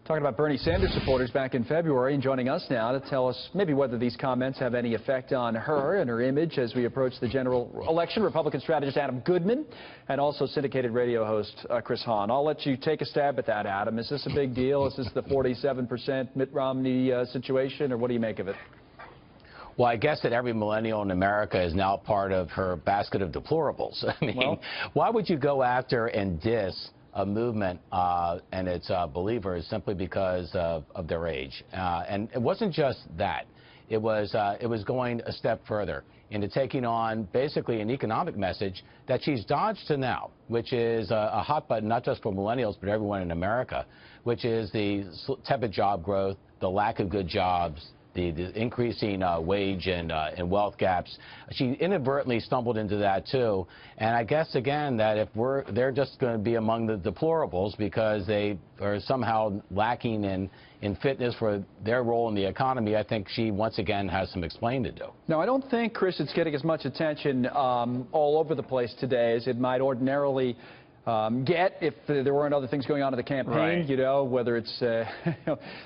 Talking about Bernie Sanders supporters back in February, and joining us now to tell us maybe whether these comments have any effect on her and her image as we approach the general election, Republican strategist Adam Goodman, and also syndicated radio host Chris Hahn. I'll let you take a stab at that, Adam. Is this a big deal? Is this the 47% Mitt Romney situation, or what do you make of it? Well, I guess that every millennial in America is now part of her basket of deplorables. I mean, why would you go after and diss a movement and its believers simply because of their age? And it wasn't just that. It was going a step further into taking on basically an economic message that she's dodged to now, which is a hot button not just for millennials but everyone in America, which is the tepid job growth, the lack of good jobs, the increasing wage and wealth gaps. She inadvertently stumbled into that too, and I guess again that if they're just going to be among the deplorables because they are somehow lacking in fitness for their role in the economy, I think she once again has some explaining to do. No, I don't think, Chris, it's getting as much attention all over the place today as it might ordinarily get if there weren't other things going on in the campaign, right. You know, whether it's the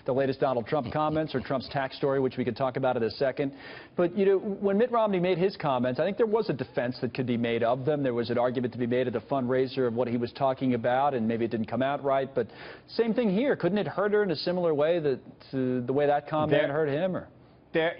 latest Donald Trump comments or Trump's tax story, which we could talk about in a second. But, you know, when Mitt Romney made his comments, I think there was a defense that could be made of them. There was an argument to be made at the fundraiser of what he was talking about, and maybe it didn't come out right. But same thing here. Couldn't it hurt her in a similar way to the way that comment hurt him? Or?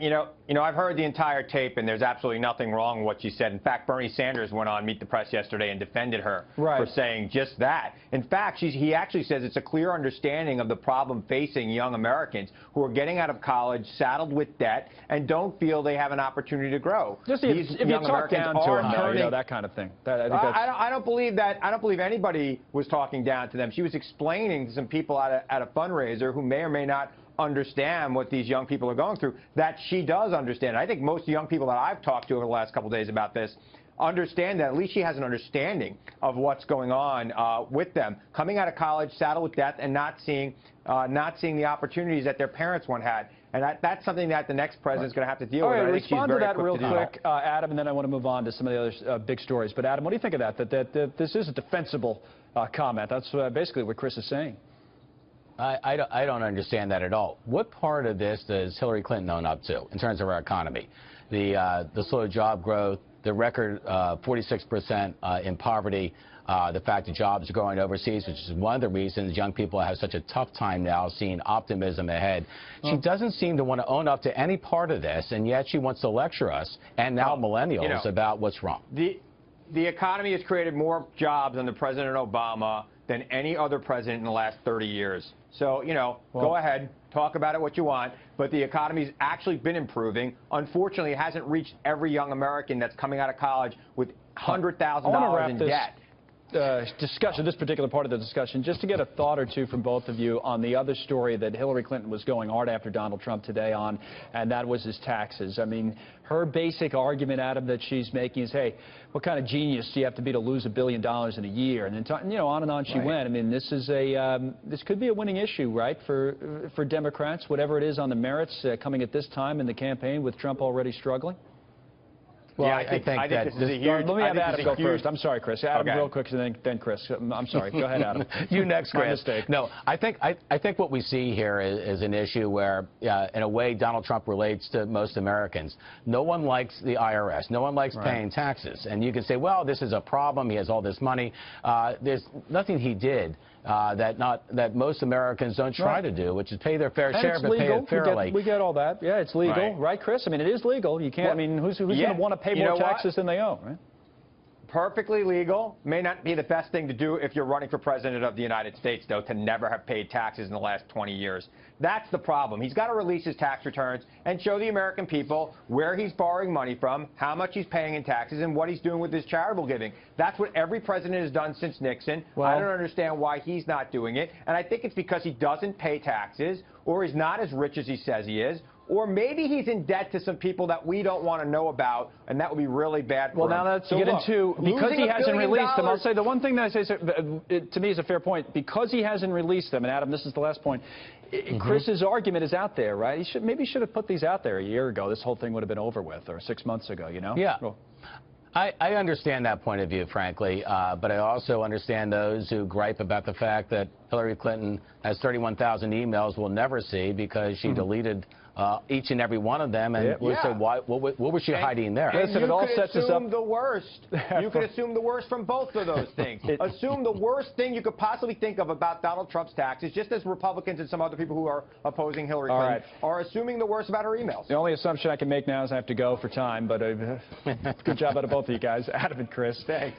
You know, I've heard the entire tape, and there's absolutely nothing wrong with what she said. In fact, Bernie Sanders went on Meet the Press yesterday and defended her for saying just that. In fact, he actually says it's a clear understanding of the problem facing young Americans who are getting out of college saddled with debt and don't feel they have an opportunity to grow. Just if you talk down to them, you know, that kind of thing. I don't believe that. I don't believe anybody was talking down to them. She was explaining to some people at a fundraiser who may or may not understand what these young people are going through, that she does understand. I think most young people that I've talked to over the last couple of days about this understand that. At least she has an understanding of what's going on with them. Coming out of college, saddled with debt, and not seeing the opportunities that their parents once had. And that's something that the next president's going to have to deal with. All right, respond to that real quick, Adam, and then I want to move on to some of the other big stories. But, Adam, what do you think of that? That this is a defensible comment. That's basically what Chris is saying. I don't understand that at all. What part of this does Hillary Clinton own up to in terms of our economy? The slow job growth, the record 46% in poverty, the fact that jobs are growing overseas, which is one of the reasons young people have such a tough time now seeing optimism ahead. She doesn't seem to want to own up to any part of this, and yet she wants to lecture us and now millennials about what's wrong. The economy has created more jobs under President Obama than any other president in the last 30 years. So, you know, go ahead, talk about it what you want, but the economy's actually been improving. Unfortunately, it hasn't reached every young American that's coming out of college with $100,000 in debt. Discussion, this particular part of the discussion, just to get a thought or two from both of you on the other story that Hillary Clinton was going hard after Donald Trump today on, and that was his taxes. I mean, her basic argument, Adam, that she's making is, hey, what kind of genius do you have to be to lose $1 billion in a year? And then, you know, on and on she went. I mean, this is this could be a winning issue, right, for Democrats, whatever it is on the merits coming at this time in the campaign with Trump already struggling. Well, I think that this is a huge... Let me have Adam go first. I'm sorry, Chris. Adam real quick, and then Chris. I'm sorry. Go ahead, Adam. You next, Chris. No, I think what we see here is an issue where, in a way, Donald Trump relates to most Americans. No one likes the IRS. No one likes paying taxes. And you can say, well, this is a problem. He has all this money. There's nothing he did that most Americans don't try to do, which is pay their fair share, but pay it fairly. We get all that. Yeah, it's legal, right, Chris? I mean, it is legal. You can't. I mean, who's going to want to pay more taxes than they owe, right? Perfectly legal. May not be the best thing to do if you're running for president of the United States, though, to never have paid taxes in the last 20 years. That's the problem. He's got to release his tax returns and show the American people where he's borrowing money from, how much he's paying in taxes, and what he's doing with his charitable giving. That's what every president has done since Nixon. I don't understand why he's not doing it. And I think it's because he doesn't pay taxes, or he's not as rich as he says he is, or maybe he's in debt to some people that we don't want to know about, and that would be really bad for him. Well, now let's get into, because he hasn't released them, I'll say the one thing that I say to me is a fair point. Because he hasn't released them, and Adam, this is the last point, Chris's argument is out there, right? Maybe he should have put these out there a year ago. This whole thing would have been over with, or 6 months ago, you know? Yeah. I understand that point of view, frankly, but I also understand those who gripe about the fact that Hillary Clinton has 31,000 emails we'll never see because she deleted each and every one of them, and we'll say, what was she hiding there? And Listen, you it all could sets us assume up. the worst. You could assume the worst from both of those things. Assume the worst thing you could possibly think of about Donald Trump's taxes, just as Republicans and some other people who are opposing Hillary Clinton are assuming the worst about her emails. The only assumption I can make now is I have to go for time, but good job out of both of you guys, Adam and Chris. Thanks.